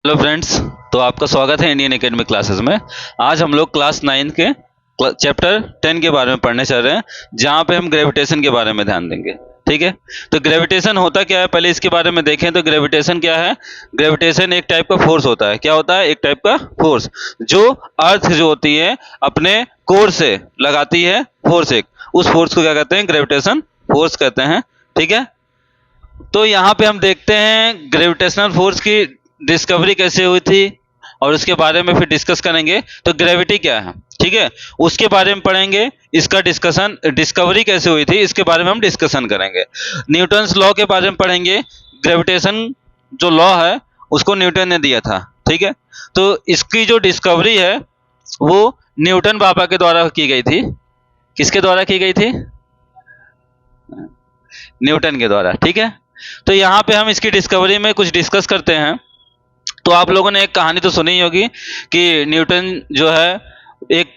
Hello friends. तो आपका स्वागत है इंडियन एकेडमी क्लासेस में। आज हम लोग क्लास 9 के चैप्टर 10 के बारे में पढ़ने चल रहे हैं, जहाँ पे हम ग्रेविटेशन के बारे में ध्यान देंगे। ठीक है, तो ग्रेविटेशन होता क्या है, पहले इसके बारे में देखें। तो ग्रेविटेशन क्या है? ग्रेविटेशन एक टाइप का फोर्स होता है। क्या होता है? एक टाइप का फोर्स जो अर्थ जो होती है अपने कोर से लगाती है फोर्स एक, उस फोर्स को क्या कहते हैं? ग्रेविटेशन फोर्स कहते हैं। ठीक है, तो यहाँ पे हम देखते हैं ग्रेविटेशनल फोर्स की डिस्कवरी कैसे हुई थी और उसके बारे में फिर डिस्कस करेंगे। तो ग्रेविटी क्या है, ठीक है, उसके बारे में पढ़ेंगे। इसका डिस्कशन, डिस्कवरी कैसे हुई थी इसके बारे में हम डिस्कशन करेंगे। न्यूटन्स लॉ के बारे में पढ़ेंगे। ग्रेविटेशन जो लॉ है उसको न्यूटन ने दिया था। ठीक है, तो इसकी जो डिस्कवरी है वो न्यूटन पापा के द्वारा की गई थी। किसके द्वारा की गई थी? न्यूटन के द्वारा। ठीक है, तो यहाँ पे हम इसकी डिस्कवरी में कुछ डिस्कस करते हैं। तो आप लोगों ने एक कहानी तो सुनी होगी कि न्यूटन जो है एक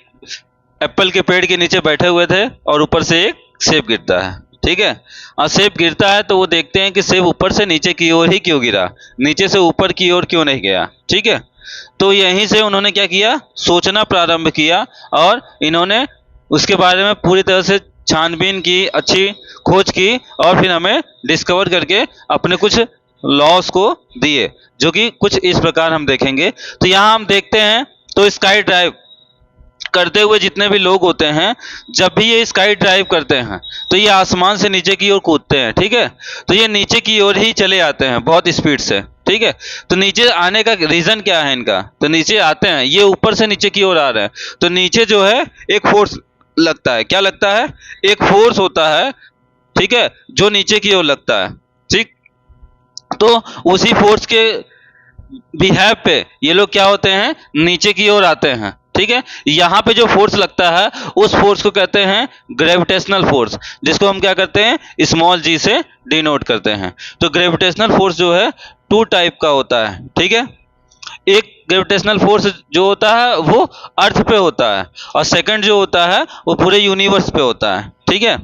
एप्पल के पेड़ के नीचे बैठे हुए थे और ऊपर से एक सेब गिरता है। ठीक है, और सेब गिरता है तो वो देखते हैं कि सेब ऊपर से नीचे की ओर ही क्यों गिरा, नीचे से ऊपर की ओर क्यों नहीं गया। ठीक है, तो यहीं से उन्होंने क्या किया, सोचना प्रारंभ किया और इन्होंने उसके बारे में पूरी तरह से छानबीन की, अच्छी खोज की और फिर हमें डिस्कवर करके अपने कुछ लॉस को दिए, जो कि कुछ इस प्रकार हम देखेंगे। तो यहाँ हम देखते हैं तो स्काई ड्राइव करते हुए जितने भी लोग होते हैं, जब भी ये स्काई ड्राइव करते हैं तो ये आसमान से नीचे की ओर कूदते हैं। ठीक है, तो ये नीचे की ओर ही चले आते हैं बहुत स्पीड से। ठीक है, तो नीचे आने का रीजन क्या है इनका? तो नीचे आते हैं, ये ऊपर से नीचे की ओर आ रहे हैं, तो नीचे जो है एक फोर्स लगता है। क्या लगता है? एक फोर्स होता है। ठीक है, जो नीचे की ओर लगता है। ठीक, तो उसी फोर्स के बिहेव पे ये लोग क्या होते हैं, नीचे की ओर आते हैं। ठीक है, यहाँ पे जो फोर्स लगता है उस फोर्स को कहते हैं ग्रेविटेशनल फोर्स, जिसको हम क्या करते हैं, स्मॉल जी से डिनोट करते हैं। तो ग्रेविटेशनल फोर्स जो है टू टाइप का होता है। ठीक है, एक ग्रेविटेशनल फोर्स जो होता है वो अर्थ पे होता है और सेकंड जो होता है वो पूरे यूनिवर्स पे होता है। ठीक है,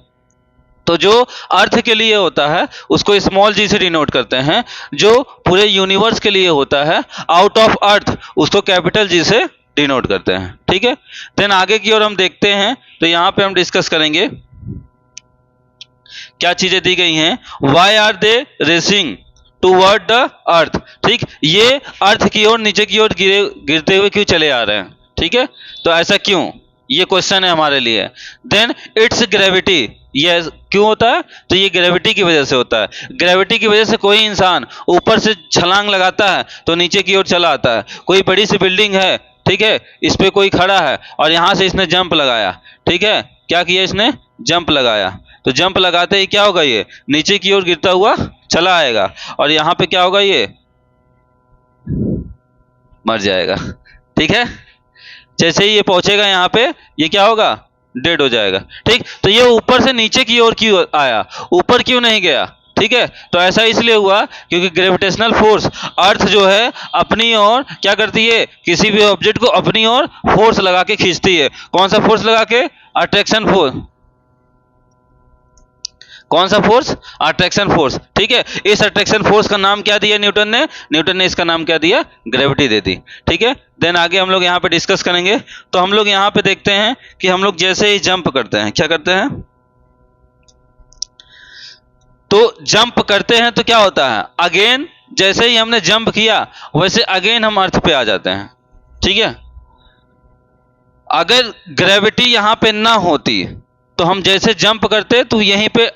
तो जो अर्थ के लिए होता है उसको स्मॉल जी से डिनोट करते हैं, जो पूरे यूनिवर्स के लिए होता है आउट ऑफ अर्थ उसको कैपिटल जी से डिनोट करते हैं। ठीक है, देन आगे की ओर हम देखते हैं तो यहाँ पे हम डिस्कस करेंगे क्या चीजें दी गई हैं। Why are they racing toward the earth. ठीक, ये अर्थ की ओर, नीचे की ओर गिरते हुए क्यों चले आ रहे हैं? ठीक है, तो ऐसा क्यों, ये क्वेश्चन है हमारे लिए। देन इट्स ग्रेविटी, ये क्यों होता है? तो ये ग्रेविटी की वजह से होता है। ग्रेविटी की वजह से कोई इंसान ऊपर से छलांग लगाता है तो नीचे की ओर चला आता है। कोई बड़ी सी बिल्डिंग है, ठीक है, इस पे कोई खड़ा है और यहां से इसने जंप लगाया। ठीक है, क्या किया इसने? जंप लगाया, तो जंप लगाते ही क्या होगा, ये नीचे की ओर गिरता हुआ चला आएगा और यहाँ पे क्या होगा, ये मर जाएगा। ठीक है, जैसे ही ये पहुंचेगा यहाँ पे ये क्या होगा, डेड हो जाएगा। ठीक, तो ये ऊपर से नीचे की ओर क्यों आया, ऊपर क्यों नहीं गया? ठीक है, तो ऐसा इसलिए हुआ क्योंकि ग्रेविटेशनल फोर्स अर्थ जो है अपनी ओर क्या करती है, किसी भी ऑब्जेक्ट को अपनी ओर फोर्स लगा के खींचती है। कौन सा फोर्स लगा के? Attraction force. कौन सा फोर्स? Attraction force. ठीक है, इस अट्रैक्शन फोर्स का नाम क्या दिया न्यूटन ने? न्यूटन ने इसका नाम क्या दिया? ग्रेविटी दे दी। ठीक है, देन आगे हम लोग यहाँ पे डिस्कस करेंगे। तो हम लोग यहाँ पे देखते हैं कि हम लोग जैसे ही जंप करते हैं, क्या करते हैं, तो जंप करते हैं तो क्या होता है, अगेन जैसे ही हमने जंप किया वैसे अगेन हम अर्थ पे आ जाते हैं। ठीक है, अगर ग्रेविटी यहाँ पे ना होती तो हम जैसे जंप करते तो यहीं पे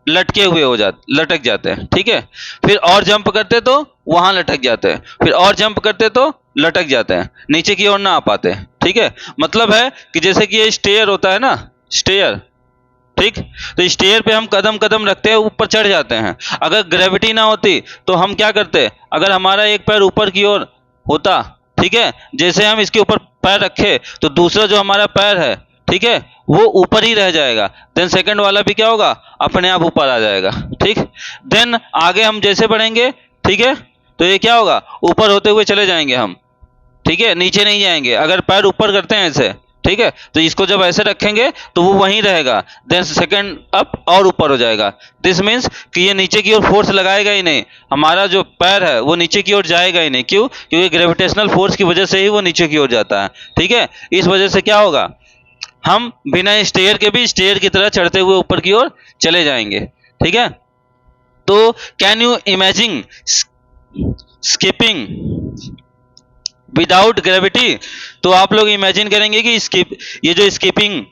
लटके हुए हो जाते, लटक जाते हैं। ठीक है, फिर और जंप करते तो वहां लटक जाते हैं, फिर और जंप करते तो लटक जाते हैं, नीचे की ओर ना आ पाते। ठीक है, मतलब है कि जैसे कि ये स्टेयर होता है ना, स्टेयर। ठीक, तो स्टेयर पे हम कदम कदम रखते हैं, ऊपर चढ़ जाते हैं। अगर ग्रेविटी ना होती तो हम क्या करते, अगर हमारा एक पैर ऊपर की ओर होता, ठीक है, जैसे हम इसके ऊपर पैर रखे तो दूसरा जो हमारा पैर है, ठीक है, वो ऊपर ही रह जाएगा। देन सेकंड वाला भी क्या होगा, अपने आप ऊपर आ जाएगा। ठीक, देन आगे हम जैसे बढ़ेंगे, ठीक है, तो ये क्या होगा, ऊपर होते हुए चले जाएंगे हम। ठीक है, नीचे नहीं जाएंगे। अगर पैर ऊपर करते हैं ऐसे, ठीक है। तो इसको जब ऐसे रखेंगे तो वो वहीं रहेगा, देन सेकंड अप और ऊपर हो जाएगा। दिस मीन्स कि ये नीचे की ओर फोर्स लगाएगा ही नहीं, हमारा जो पैर है वो नीचे की ओर जाएगा ही नहीं। क्यों? क्योंकि ग्रेविटेशनल फोर्स की वजह से ही वो नीचे की ओर जाता है। ठीक है, इस वजह से क्या होगा, हम बिना स्टेयर के भी स्टेयर की तरह चढ़ते हुए ऊपर की ओर चले जाएंगे। ठीक है, तो can you imagine skipping without gravity? तो आप लोग इमेजिन करेंगे कि ये जो स्किपिंग,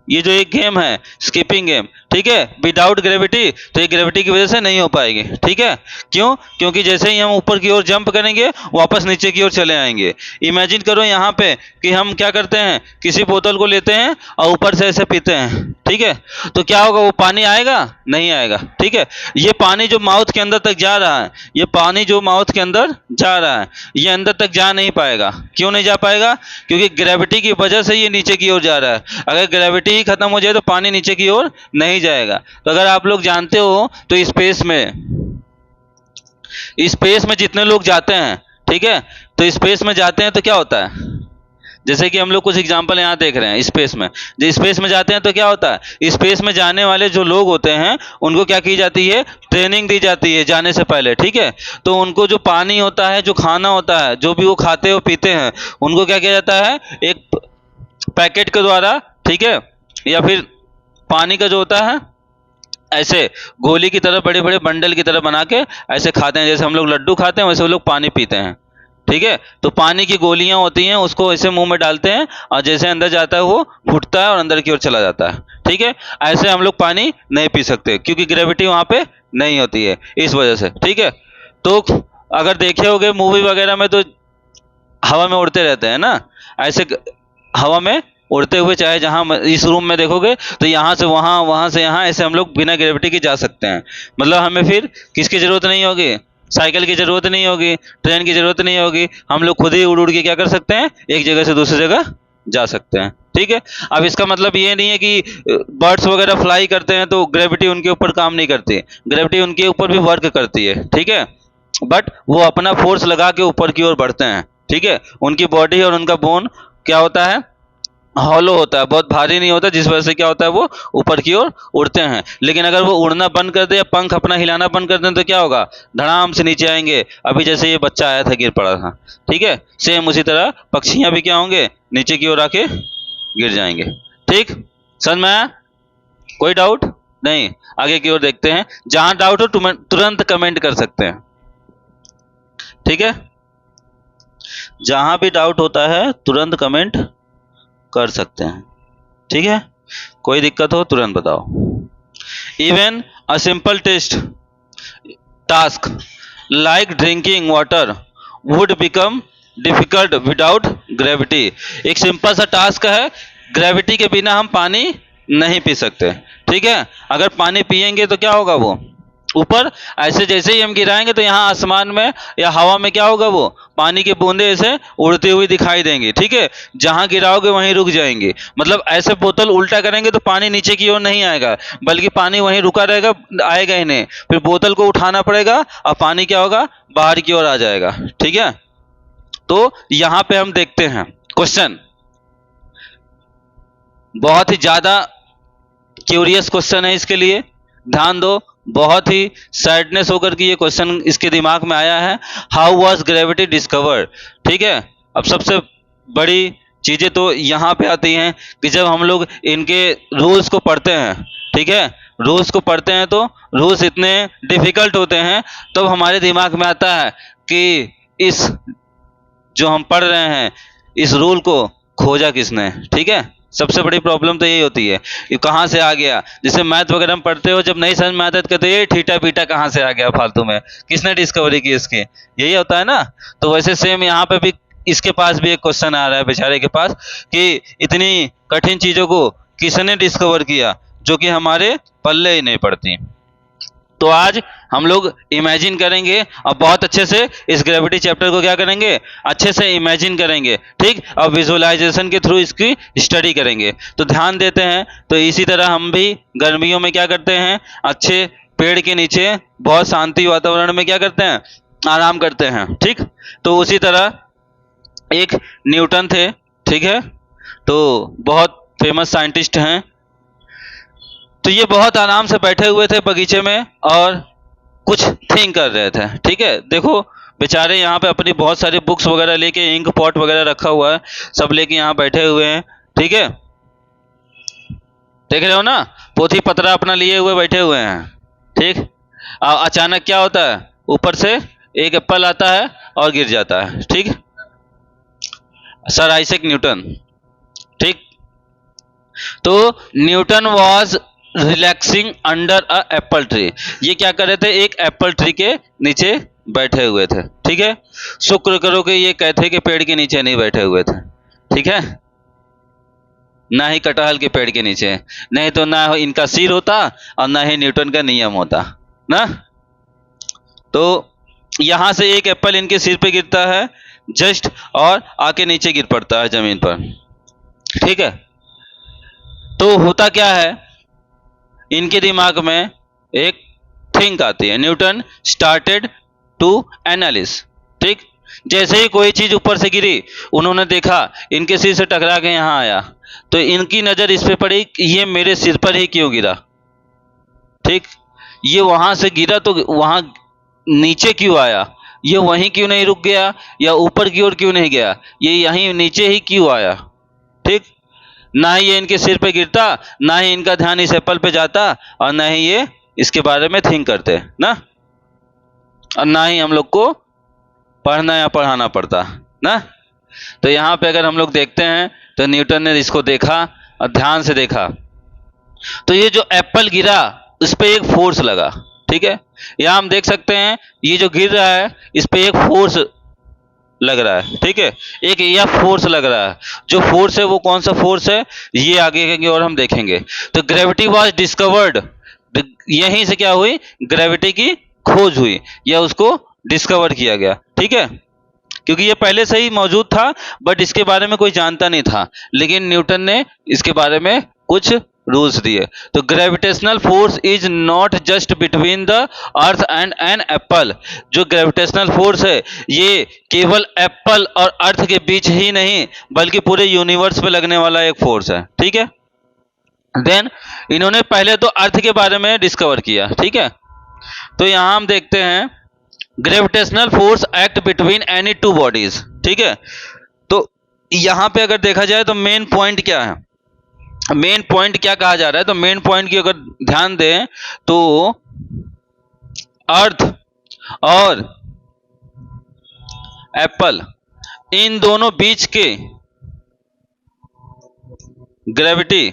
ये जो एक गेम है स्किपिंग गेम, ठीक है, विदाउट ग्रेविटी, तो ये ग्रेविटी की वजह से नहीं हो पाएगी। ठीक है, क्यों? क्योंकि जैसे ही हम ऊपर की ओर जंप करेंगे वापस नीचे की ओर चले आएंगे। इमेजिन करो यहाँ पे कि हम क्या करते हैं, किसी बोतल को लेते हैं और ऊपर से ऐसे पीते हैं। ठीक है, तो क्या होगा, वो पानी आएगा? नहीं आएगा। ठीक है, ये पानी जो माउथ के अंदर तक जा रहा है, ये पानी जो माउथ के अंदर जा रहा है, ये अंदर तक जा नहीं पाएगा। क्यों नहीं जा पाएगा? क्योंकि ग्रेविटी की वजह से ये नीचे की ओर जा रहा है। अगर ग्रेविटी ही खत्म हो जाए तो पानी नीचे की ओर नहीं जाएगा। तो अगर आप लोग जानते हो तो स्पेस में जितने लोग जाते हैं, ठीक है, तो स्पेस में जाते हैं तो क्या होता है, जैसे कि हम लोग कुछ एग्जांपल यहाँ देख रहे हैं स्पेस में, जो स्पेस में जाते हैं तो क्या होता है, स्पेस में जाने वाले जो लोग होते हैं उनको क्या की जाती है, ट्रेनिंग दी जाती है जाने से पहले। ठीक है, तो उनको जो पानी होता है, जो खाना होता है, जो भी वो खाते हो पीते हैं, उनको क्या किया जाता है, एक पैकेट के द्वारा, ठीक है, या फिर पानी का जो होता है ऐसे गोली की तरह, बड़े बड़े बंडल की तरह बना के ऐसे खाते हैं। जैसे हम लोग लड्डू खाते हैं वैसे वो लोग पानी पीते हैं। ठीक है, तो पानी की गोलियां होती हैं, उसको ऐसे मुंह में डालते हैं और जैसे अंदर जाता है वो फूटता है और अंदर की ओर चला जाता है। ठीक है, ऐसे हम लोग पानी नहीं पी सकते क्योंकि ग्रेविटी वहां पे नहीं होती है, इस वजह से। ठीक है, तो अगर देखे होगे मूवी वगैरह में तो हवा में उड़ते रहते हैं ना, ऐसे हवा में उड़ते हुए, चाहे जहाँ इस रूम में देखोगे तो यहाँ से वहाँ, वहाँ से यहाँ, ऐसे हम लोग बिना ग्रेविटी के जा सकते हैं। मतलब हमें फिर किसकी ज़रूरत नहीं होगी, साइकिल की ज़रूरत नहीं होगी, ट्रेन की ज़रूरत नहीं होगी, हम लोग खुद ही उड़ उड़ के क्या कर सकते हैं, एक जगह से दूसरी जगह जा सकते हैं। ठीक है, अब इसका मतलब ये नहीं है कि बर्ड्स वगैरह फ्लाई करते हैं तो ग्रेविटी उनके ऊपर काम नहीं करती, ग्रेविटी उनके ऊपर भी वर्क करती है। ठीक है, बट वो अपना फोर्स लगा के ऊपर की ओर बढ़ते हैं। ठीक है, उनकी बॉडी और उनका बोन क्या होता है, हॉलो होता है, बहुत भारी नहीं होता, जिस वजह से क्या होता है, वो ऊपर की ओर उड़ते हैं। लेकिन अगर वो उड़ना बंद कर दे या पंख अपना हिलाना बंद कर दें तो क्या होगा, धड़ाम से नीचे आएंगे। अभी जैसे ये बच्चा आया था, गिर पड़ा था। ठीक है, सेम उसी तरह पक्षियां भी क्या होंगे, नीचे की ओर आके गिर जाएंगे। ठीक, समझ में आया? कोई डाउट नहीं? आगे की ओर देखते हैं, जहां डाउट हो तुरंत कमेंट कर सकते हैं। ठीक है, जहां भी डाउट होता है तुरंत कमेंट कर सकते हैं। ठीक है, कोई दिक्कत हो तुरंत बताओ। Even a simple task like drinking water would become difficult without gravity. एक सिंपल सा टास्क है, ग्रेविटी के बिना हम पानी नहीं पी सकते। ठीक है, अगर पानी पिएंगे तो क्या होगा, वो ऊपर ऐसे जैसे ही हम गिराएंगे तो यहाँ आसमान में या हवा में क्या होगा, वो पानी की बूंदें ऐसे उड़ती हुई दिखाई देंगी। ठीक है, जहाँ गिराओगे वहीं रुक जाएंगी। मतलब ऐसे बोतल उल्टा करेंगे तो पानी नीचे की ओर नहीं आएगा, बल्कि पानी वहीं रुका रहेगा, आएगा ही नहीं। फिर बोतल को उठाना पड़ेगा और पानी क्या होगा, बाहर की ओर आ जाएगा। ठीक है, तो यहाँ पे हम देखते हैं क्वेश्चन, बहुत ही ज्यादा क्यूरियस क्वेश्चन है, इसके लिए ध्यान दो। बहुत ही सैडनेस होकर के ये क्वेश्चन इसके दिमाग में आया है, हाउ वाज ग्रेविटी डिस्कवर्ड। ठीक है, अब सबसे बड़ी चीजें तो यहाँ पे आती हैं कि जब हम लोग इनके रूल्स को पढ़ते हैं, ठीक है, रूल्स को पढ़ते हैं तो रूल्स इतने डिफिकल्ट होते हैं, तब हमारे दिमाग में आता है कि इस जो हम पढ़ रहे हैं इस रूल को खोजा किसने। ठीक है, सबसे बड़ी प्रॉब्लम तो यही होती है, ये कहाँ से आ गया। जैसे मैथ वगैरह में पढ़ते हो, जब नहीं समझ में आता है तो कहते हैं ये थीटा बीटा कहाँ से आ गया फालतू में, किसने डिस्कवरी की इसकी, यही होता है ना। तो वैसे सेम यहाँ पे भी इसके पास भी एक क्वेश्चन आ रहा है बेचारे के पास कि इतनी कठिन चीजों को किसने डिस्कवर किया जो कि हमारे पल्ले ही नहीं पड़ती। तो आज हम लोग इमेजिन करेंगे और बहुत अच्छे से इस ग्रेविटी चैप्टर को क्या करेंगे, अच्छे से इमेजिन करेंगे। ठीक, और विजुअलाइजेशन के थ्रू इसकी स्टडी करेंगे। तो ध्यान देते हैं, तो इसी तरह हम भी गर्मियों में क्या करते हैं, अच्छे पेड़ के नीचे बहुत शांति वातावरण में क्या करते हैं, आराम करते हैं। ठीक, तो उसी तरह एक न्यूटन थे, ठीक है, तो बहुत फेमस साइंटिस्ट हैं। तो ये बहुत आराम से बैठे हुए थे बगीचे में और कुछ थिंक कर रहे थे। ठीक है, देखो बेचारे यहाँ पे अपनी बहुत सारी बुक्स वगैरह लेके, इंक पॉट वगैरह रखा हुआ है, सब लेके यहाँ बैठे हुए हैं। ठीक है, देख रहे हो ना, पोथी पतरा अपना लिए हुए बैठे हुए हैं। ठीक, अचानक क्या होता है, ऊपर से एक एप्पल आता है और गिर जाता है। ठीक, सर आइजैक न्यूटन। ठीक, तो Newton was relaxing under a Apple tree. ये क्या कर रहे थे, एक एप्पल ट्री के नीचे बैठे हुए थे। ठीक है, शुक्र करो कि ये कहते के पेड़ के नीचे नहीं बैठे हुए थे। ठीक है, ना ही कटहल के पेड़ के नीचे, नहीं तो ना इनका सिर होता और ना ही न्यूटन का नियम होता ना। तो यहां से एक एप्पल इनके सिर पे गिरता है जस्ट, और आके नीचे गिर पड़ता है जमीन पर। ठीक है, तो होता क्या है, इनके दिमाग में एक थिंक आती है। Newton started to analyse. ठीक, जैसे ही कोई चीज ऊपर से गिरी, उन्होंने देखा इनके सिर से टकरा के यहाँ आया, तो इनकी नजर इस पे पड़ी कि ये मेरे सिर पर ही क्यों गिरा। ठीक, ये वहां से गिरा तो वहां नीचे क्यों आया, ये वहीं क्यों नहीं रुक गया, या ऊपर की ओर क्यों नहीं गया, ये यहीं नीचे ही क्यों आया। ठीक, ना ही ये इनके सिर पे गिरता, ना ही इनका ध्यान इस एप्पल पे जाता, और ना ही ये इसके बारे में थिंक करते ना, और ना ही हम लोग को पढ़ना या पढ़ाना पड़ता ना। तो यहाँ पे अगर हम लोग देखते हैं तो न्यूटन ने इसको देखा और ध्यान से देखा, तो ये जो एप्पल गिरा उस पे एक फोर्स लगा। ठीक है, यहाँ हम देख सकते हैं ये जो गिर रहा है इस पे एक फोर्स लग रहा है। ठीक है, एक यह फोर्स लग रहा है, जो फोर्स है वो कौन सा फोर्स है, ये आगे की और हम देखेंगे। तो ग्रेविटी वाज डिस्कवर्ड, यहीं से क्या हुई, ग्रेविटी की खोज हुई, या उसको डिस्कवर किया गया। ठीक है, क्योंकि ये पहले से ही मौजूद था, बट इसके बारे में कोई जानता नहीं था, लेकिन न्यूटन ने इसके बारे में कुछ रूल्स दिए। तो gravitational force is not just between the earth and an apple. जो ग्रेविटेशनल फोर्स है ये केवल एप्पल और अर्थ के बीच ही नहीं, बल्कि पूरे यूनिवर्स पे लगने वाला एक फोर्स है। ठीक है, देन इन्होंने पहले तो अर्थ के बारे में डिस्कवर किया। ठीक है, तो यहां हम देखते हैं gravitational force act between any two bodies. ठीक है, तो यहां पे अगर देखा जाए तो मेन पॉइंट क्या है, मेन पॉइंट क्या कहा जा रहा है, तो मेन पॉइंट की अगर ध्यान दें तो अर्थ और एप्पल, इन दोनों बीच के ग्रेविटी,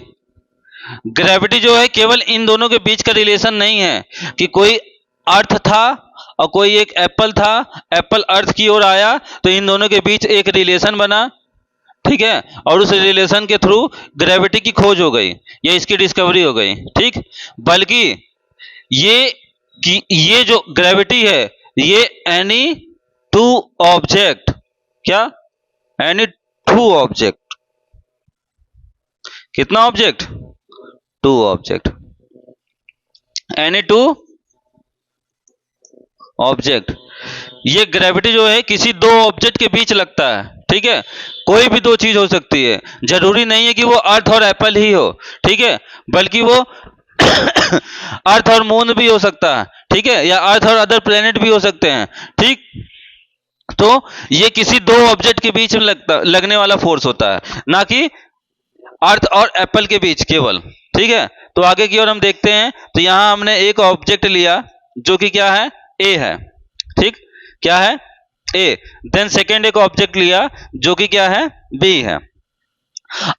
ग्रेविटी जो है केवल इन दोनों के बीच का रिलेशन नहीं है कि कोई अर्थ था और कोई एक एप्पल था, एप्पल अर्थ की ओर आया तो इन दोनों के बीच एक रिलेशन बना। ठीक है, और उस रिलेशन के थ्रू ग्रेविटी की खोज हो गई या इसकी डिस्कवरी हो गई। ठीक, बल्कि ये जो ग्रेविटी है ये एनी टू ऑब्जेक्ट, क्या, एनी टू ऑब्जेक्ट, कितना object, two object, any two object, ये ग्रेविटी जो है किसी दो ऑब्जेक्ट के बीच लगता है। ठीक है, कोई भी दो चीज हो सकती है, जरूरी नहीं है कि वो अर्थ और एप्पल ही हो। ठीक है, बल्कि वो अर्थ और मून भी हो सकता है। ठीक है, या अर्थ और अदर प्लेनेट भी हो सकते हैं। ठीक, तो ये किसी दो ऑब्जेक्ट के बीच में लगने वाला फोर्स होता है, ना कि अर्थ और एप्पल के बीच केवल। ठीक है, तो आगे की ओर हम देखते हैं, तो यहां हमने एक ऑब्जेक्ट लिया जो कि क्या है, ए है। ठीक, क्या है, ए। देन सेकेंड एक ऑब्जेक्ट लिया जो कि क्या है, बी है।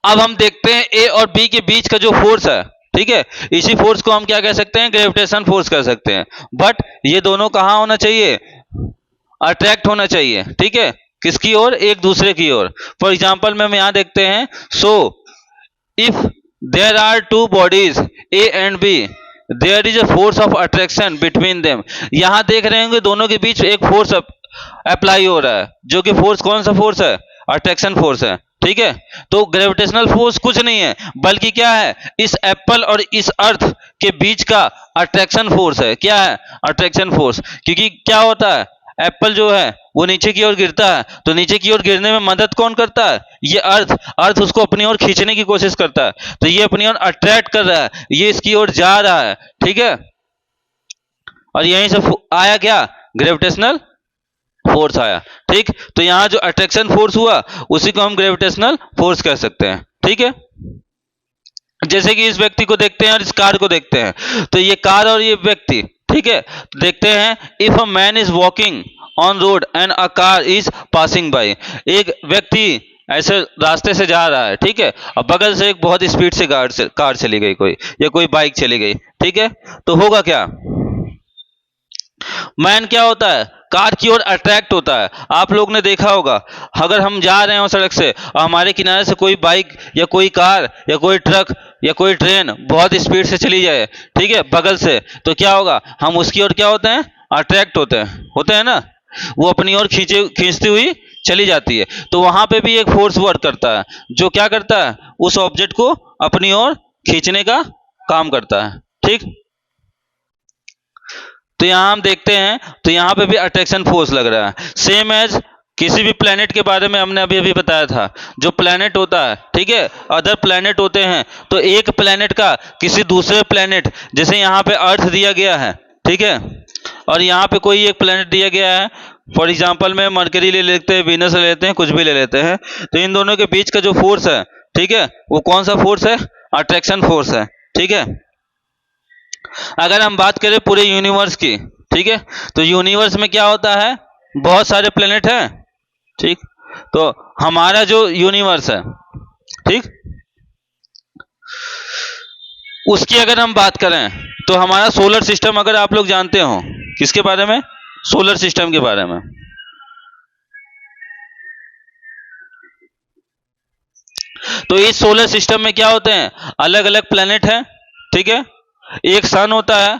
अब हम देखते हैं ए और बी के बीच का जो फोर्स है। ठीक है, इसी फोर्स को हम क्या कह सकते हैं, ग्रेविटेशन फोर्स कह सकते हैं। बट ये दोनों कहां होना चाहिए, अट्रैक्ट होना चाहिए। ठीक है, किसकी ओर, एक दूसरे की ओर। फॉर एग्जाम्पल में हम यहां देखते हैं, so if there are two bodies A and B, there is a force of attraction between them. यहां देख रहे होंगे दोनों के बीच एक फोर्स अप्लाई हो रहा है, जो कि फोर्स कौन सा फोर्स है, अट्रैक्शन फोर्स है। ठीक है, तो ग्रेविटेशनल फोर्स कुछ नहीं है बल्कि क्या है, इस एप्पल और इस अर्थ के बीच का अट्रैक्शन फोर्स है। क्या है, अट्रैक्शन फोर्स। क्योंकि क्या होता है, एप्पल जो है वो नीचे की ओर गिरता है, तो नीचे की ओर गिरने में मदद कौन करता है? ये अर्थ। अर्थ उसको अपनी ओर खींचने की कोशिश करता है, तो ये अपनी ओर अट्रैक्ट कर रहा है, ये इसकी ओर जा रहा है, ठीक है। और यहीं से आया क्या? ग्रेविटेशनल फोर्स आया, ठीक। तो यहाँ जो अट्रैक्शन फोर्स हुआ उसी को हम ग्रेविटेशनल फोर्स कह सकते हैं, ठीक है। जैसे कि इस व्यक्ति को देखते हैं और इस कार को देखते हैं, तो ये कार और ये व्यक्ति, ठीक है, देखते हैं if a man is walking on road and a car is passing by. एक व्यक्ति ऐसे रास्ते से जा रहा है, ठीक है, और बगल से एक बहुत स्पीड से कार चली गई कोई, या कोई बाइक चली गई, ठीक है। तो होगा क्या? मैन क्या होता है? कार की ओर अट्रैक्ट होता है। आप लोग ने देखा होगा, अगर हम जा रहे हो सड़क से और हमारे किनारे से कोई बाइक या कोई कार या कोई ट्रक या कोई ट्रेन बहुत स्पीड से चली जाए, ठीक है, बगल से, तो क्या होगा? हम उसकी ओर क्या होते हैं? अट्रैक्ट होते हैं ना, वो अपनी ओर खींचती हुई चली जाती है। तो वहां पे भी एक फोर्स वर्क करता है, जो क्या करता है? उस ऑब्जेक्ट को अपनी ओर खींचने का काम करता है, ठीक। तो यहां हम देखते हैं, तो यहां पे भी अट्रैक्शन फोर्स लग रहा है, सेम एज किसी भी प्लेनेट के बारे में हमने अभी बताया था। जो प्लेनेट होता है, ठीक है, अदर प्लेनेट होते हैं, तो एक प्लेनेट का किसी दूसरे प्लेनेट, जैसे यहाँ पे अर्थ दिया गया है, ठीक है, और यहाँ पे कोई एक प्लेनेट दिया गया है, फॉर एग्जाम्पल में मरकरी ले लेते हैं, वीनस ले लेते हैं, कुछ भी ले लेते हैं, तो इन दोनों के बीच का जो फोर्स है, ठीक है, वो कौन सा फोर्स है? अट्रैक्शन फोर्स है, ठीक है। अगर हम बात करें पूरे यूनिवर्स की, ठीक है, तो यूनिवर्स में क्या होता है? बहुत सारे प्लेनेट हैं, ठीक। तो हमारा जो यूनिवर्स है, ठीक, उसकी अगर हम बात करें, तो हमारा सोलर सिस्टम, अगर आप लोग जानते हो, किसके बारे में? सोलर सिस्टम के बारे में। तो इस सोलर सिस्टम में क्या होते हैं? अलग अलग प्लेनेट हैं, ठीक है, एक सन होता है,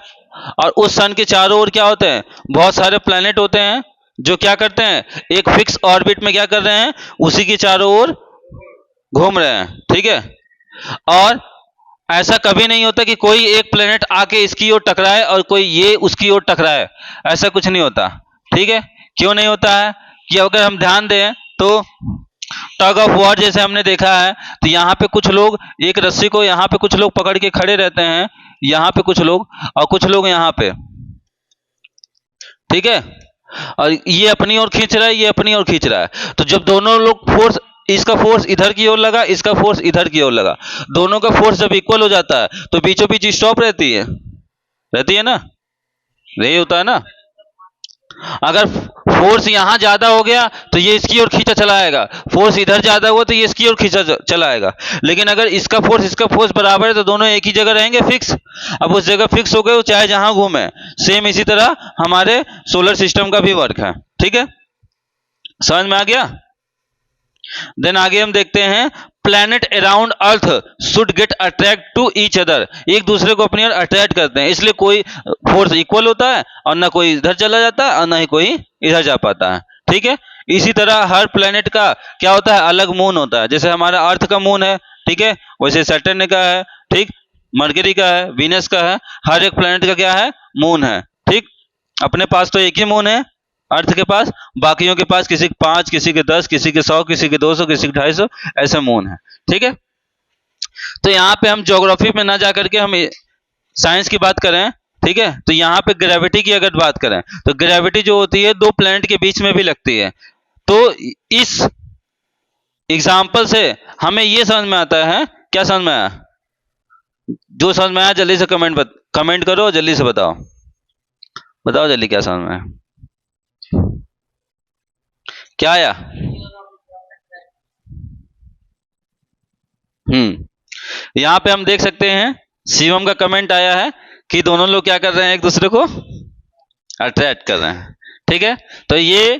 और उस सन के चारों ओर क्या होते हैं? बहुत सारे प्लेनेट होते हैं, जो क्या करते हैं? एक फिक्स ऑर्बिट में क्या कर रहे हैं? उसी के चारों ओर घूम रहे हैं, ठीक है। और ऐसा कभी नहीं होता कि कोई एक प्लेनेट आके इसकी ओर टकराए और कोई ये उसकी ओर टकराए, ऐसा कुछ नहीं होता, ठीक है। क्यों नहीं होता है? कि अगर हम ध्यान दें तो टग ऑफ वॉर जैसे हमने देखा है, तो यहाँ पे कुछ लोग एक रस्सी को यहाँ पे कुछ लोग पकड़ के खड़े रहते हैं, यहाँ पे कुछ लोग, और कुछ लोग यहाँ पे, ठीक है, और ये अपनी ओर खींच रहा है, ये अपनी ओर खींच रहा है। तो जब दोनों लोग फोर्स, इसका फोर्स इधर की ओर लगा, इसका फोर्स इधर की ओर लगा, दोनों का फोर्स जब इक्वल हो जाता है, तो बीचों बीच स्टॉप रहती है ना, यही होता है ना। अगर फोर्स यहां ज्यादा हो गया तो ये इसकी ओर खींचा चला आएगा, फोर्स इधर ज्यादा हुआ तो ये इसकी ओर खींचा चला आएगा। लेकिन अगर इसका फोर्स बराबर है, तो दोनों एक ही जगह रहेंगे फिक्स। अब उस जगह फिक्स हो गए, वो चाहे जहां घूमे। सेम इसी तरह हमारे सोलर सिस्टम का भी वर्क है, ठीक है, समझ में आ गया। देन आगे हम देखते हैं, planet around earth should get attract to each other. एक दूसरे को अपनी ओर अट्रैक्ट करते हैं, इसलिए कोई फोर्स इक्वल होता है, और ना कोई इधर चला जाता है और ना ही कोई इधर जा पाता है, ठीक है। इसी तरह हर प्लैनेट का क्या होता है? अलग मून होता है। जैसे हमारा अर्थ का मून है, ठीक है, वैसे सैटर्न का है, ठीक, मरकरी का है, वीनस का है, हर एक प्लैनेट का क्या है? मून है, ठीक। अपने पास तो एक ही मून है अर्थ के पास, बाकियों के पास किसी के 5, किसी के 10, किसी के 100, किसी के 200, किसी के 250 ऐसे मून है, ठीक है। तो यहाँ पे हम ज्योग्राफी में ना जा करके हम साइंस की बात करें, ठीक है, तो यहाँ पे ग्रेविटी की अगर बात करें, तो ग्रेविटी जो होती है दो प्लैनेट के बीच में भी लगती है। तो इस एग्जाम्पल से हमें ये समझ में आता है, क्या समझ में आया? जो समझ में आया जल्दी से कमेंट करो, जल्दी से बताओ जल्दी क्या समझ में आया, क्या आया? यहाँ पे हम देख सकते हैं, शिवम का कमेंट आया है कि दोनों लोग क्या कर रहे हैं? एक दूसरे को अट्रैक्ट कर रहे हैं, ठीक है। तो ये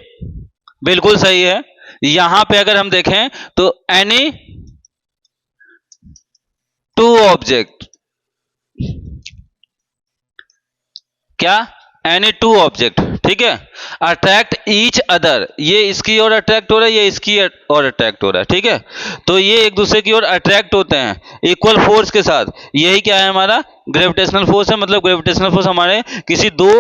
बिल्कुल सही है। यहां पे अगर हम देखें तो एनी टू ऑब्जेक्ट, क्या? एनी टू ऑब्जेक्ट, ठीक है, अट्रैक्ट ईच अदर। ये इसकी ओर अट्रैक्ट हो रहा है, ये इसकी ओर अट्रैक्ट हो रहा है, ठीक है। तो ये एक दूसरे की ओर अट्रैक्ट होते हैं इक्वल फोर्स के साथ। यही क्या है? हमारा ग्रेविटेशनल फोर्स है। मतलब ग्रेविटेशनल फोर्स हमारे किसी दो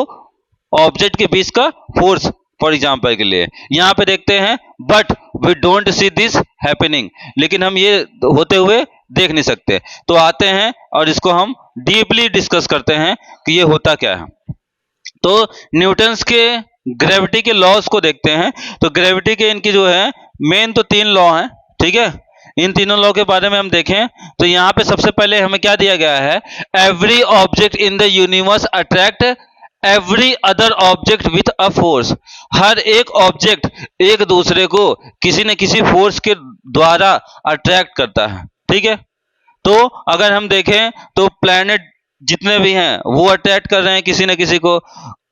ऑब्जेक्ट के बीच का फोर्स फॉर एग्जाम्पल के लिए यहाँ पे देखते हैं, but we don't see this happening, लेकिन हम ये होते हुए देख नहीं सकते। तो आते हैं और इसको हम डीपली डिस्कस करते हैं कि ये होता क्या है। तो न्यूटन्स के ग्रेविटी के लॉज को देखते हैं। तो ग्रेविटी के इनकी जो है मेन तो 3 लॉ हैं, ठीक है। इन तीनों लॉ के बारे में हम देखें तो यहाँ पे सबसे पहले हमें क्या दिया गया है, every object in the universe attract every other object with a force. हर एक ऑब्जेक्ट एक दूसरे को किसी न किसी फोर्स के द्वारा अट्रैक्ट करता है, ठीक है। तो अगर हम देखें तो प्लैनेट जितने भी हैं वो अट्रैक्ट कर रहे हैं किसी न किसी को।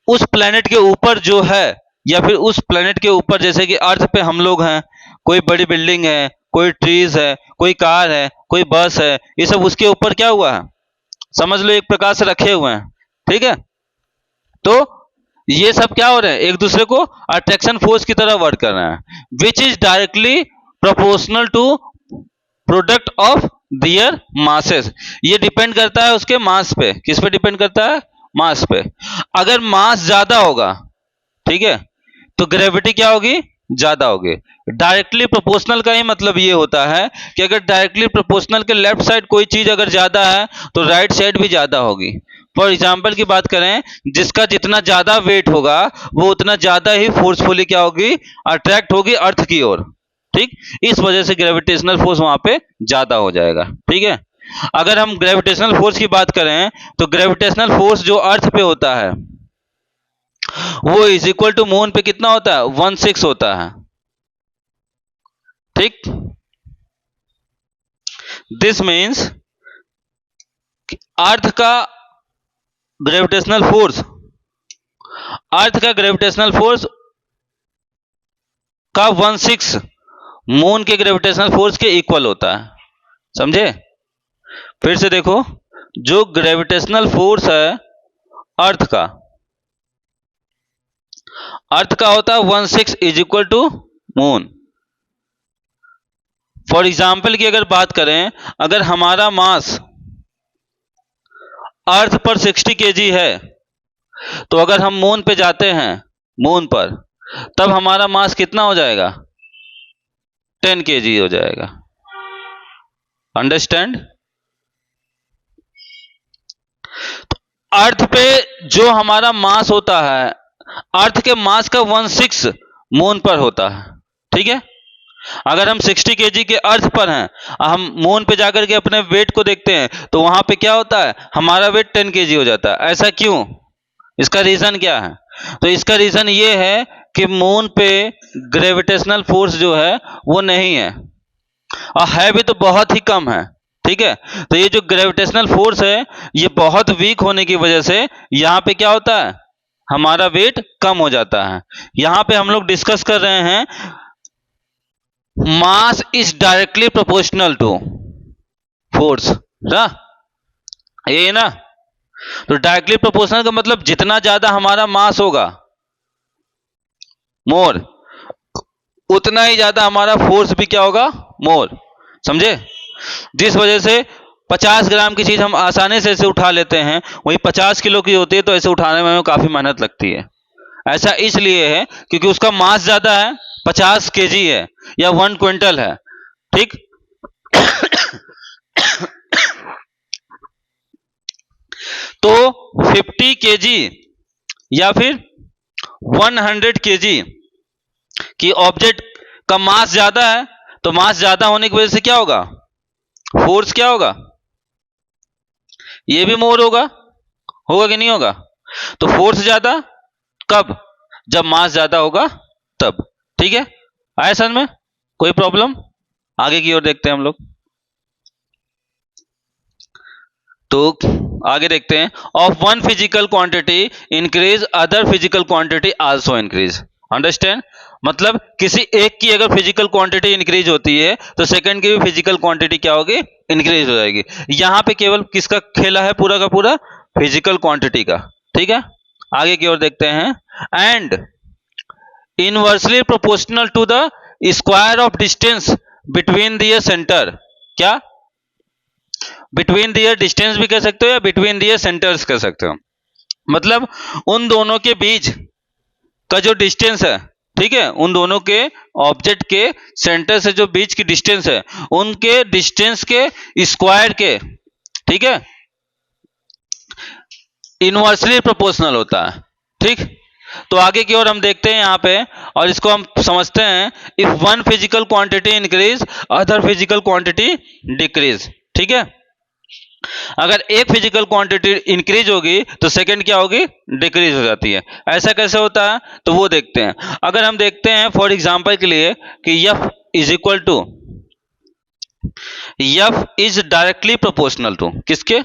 उस प्लैनेट के ऊपर जो है, या फिर उस प्लैनेट के ऊपर जैसे कि अर्थ पे हम लोग हैं, कोई बड़ी बिल्डिंग है, कोई ट्रीज है, कोई कार है, कोई बस है, ये सब उसके ऊपर क्या हुआ है, समझ लो एक प्रकार से रखे हुए हैं, ठीक है। तो ये सब क्या हो रहे हैं, एक दूसरे को अट्रैक्शन फोर्स की तरह वर्क कर रहे हैं, which is directly proportional to product of their masses. ये डिपेंड करता है उसके मास पे। किस पे डिपेंड करता है, मास पे। अगर मास ज्यादा होगा, ठीक है, तो ग्रेविटी क्या होगी, ज्यादा होगी। डायरेक्टली प्रोपोर्शनल का ही मतलब ये होता है कि अगर डायरेक्टली प्रोपोर्शनल के लेफ्ट साइड कोई चीज अगर ज्यादा है तो राइट साइड भी ज्यादा होगी। फॉर एग्जाम्पल की बात करें, जिसका जितना ज्यादा वेट होगा वो उतना ज्यादा ही फोर्सफुली क्या होगी, अट्रैक्ट होगी अर्थ की ओर, ठीक। इस वजह से ग्रेविटेशनल फोर्स वहां पे ज्यादा हो जाएगा, ठीक है। अगर हम ग्रेविटेशनल फोर्स की बात करें तो ग्रेविटेशनल फोर्स जो अर्थ पे होता है वो इज इक्वल टू मून पे कितना होता है, 1/6 होता है, ठीक। दिस मीन्स अर्थ का ग्रेविटेशनल फोर्स, अर्थ का ग्रेविटेशनल फोर्स का 1/6 मून के ग्रेविटेशनल फोर्स के इक्वल होता है, समझे। फिर से देखो, जो ग्रेविटेशनल फोर्स है अर्थ का, अर्थ का होता है 1/6 is equal to moon. For example की अगर बात करें, अगर हमारा मास अर्थ पर 60 केजी है, तो अगर हम मून पे जाते हैं, मून पर, तब हमारा मास कितना हो जाएगा, 10 केजी हो जाएगा। अंडरस्टैंड। अर्थ पे जो हमारा मास होता है, अर्थ के मास का 1/6 मून पर होता है, ठीक है। अगर हम 60 केजी के अर्थ पर हैं, हम मून पे जाकर के अपने वेट को देखते हैं तो वहां पे क्या होता है, हमारा वेट 10 केजी हो जाता है। ऐसा क्यों, इसका रीजन क्या है, तो इसका रीजन ये है कि मून पे ग्रेविटेशनल फोर्स जो है वो नहीं है, और है भी तो बहुत ही कम है, ठीक है। तो ये जो ग्रेविटेशनल फोर्स है ये बहुत वीक होने की वजह से यहाँ पे क्या होता है, हमारा वेट कम हो जाता है। यहां पे हम लोग डिस्कस कर रहे हैं mass is directly proportional to force ना, ये ना। तो डायरेक्टली प्रोपोर्शनल का मतलब जितना ज्यादा हमारा मास होगा मोर, उतना ही ज्यादा हमारा फोर्स भी क्या होगा, मोर, समझे। जिस वजह से 50 ग्राम की चीज हम आसानी से ऐसे उठा लेते हैं, वही 50 किलो की होती है तो ऐसे उठाने में हमें काफी मेहनत लगती है। ऐसा इसलिए है क्योंकि उसका मास ज्यादा है, 50 केजी है या 1 क्विंटल है, ठीक। तो 50 केजी या फिर 100 केजी की ऑब्जेक्ट का मास ज्यादा है, तो मास ज्यादा होने की वजह से क्या होगा, फोर्स क्या होगा, ये भी मोर होगा, होगा कि नहीं होगा। तो फोर्स ज्यादा कब, जब मास ज्यादा होगा तब, ठीक है। आया समझ में, कोई प्रॉब्लम। आगे की ओर देखते हैं हम लोग। तो आगे देखते हैं, of one physical quantity increase other physical quantity also increase. Understand, मतलब किसी एक की अगर फिजिकल क्वांटिटी इंक्रीज होती है तो सेकंड की भी फिजिकल क्वांटिटी क्या होगी, इंक्रीज हो जाएगी। यहां पे केवल किसका खेला है, पूरा का पूरा फिजिकल क्वांटिटी का, ठीक है। आगे की ओर देखते हैं, and inversely proportional to the square of distance between their centre. क्या, बिटवीन दियर डिस्टेंस भी कह सकते हो या बिटवीन दियर सेंटर्स कह सकते हो। मतलब उन दोनों के बीच का जो डिस्टेंस है, ठीक है, उन दोनों के ऑब्जेक्ट के सेंटर से जो बीच की डिस्टेंस है, उनके डिस्टेंस के स्क्वायर के, ठीक है, इनवर्सली प्रोपोर्शनल होता है। ठीक, तो आगे की ओर हम देखते हैं यहाँ पे, और इसको हम समझते हैं, if one physical quantity increase other physical quantity decrease. ठीक है, अगर एक फिजिकल क्वांटिटी इंक्रीज होगी तो सेकंड क्या होगी, डिक्रीज हो जाती है। ऐसा कैसे होता है, तो वो देखते हैं। अगर हम देखते हैं फॉर एग्जांपल के लिए कि F is equal to, F is directly proportional to किसके,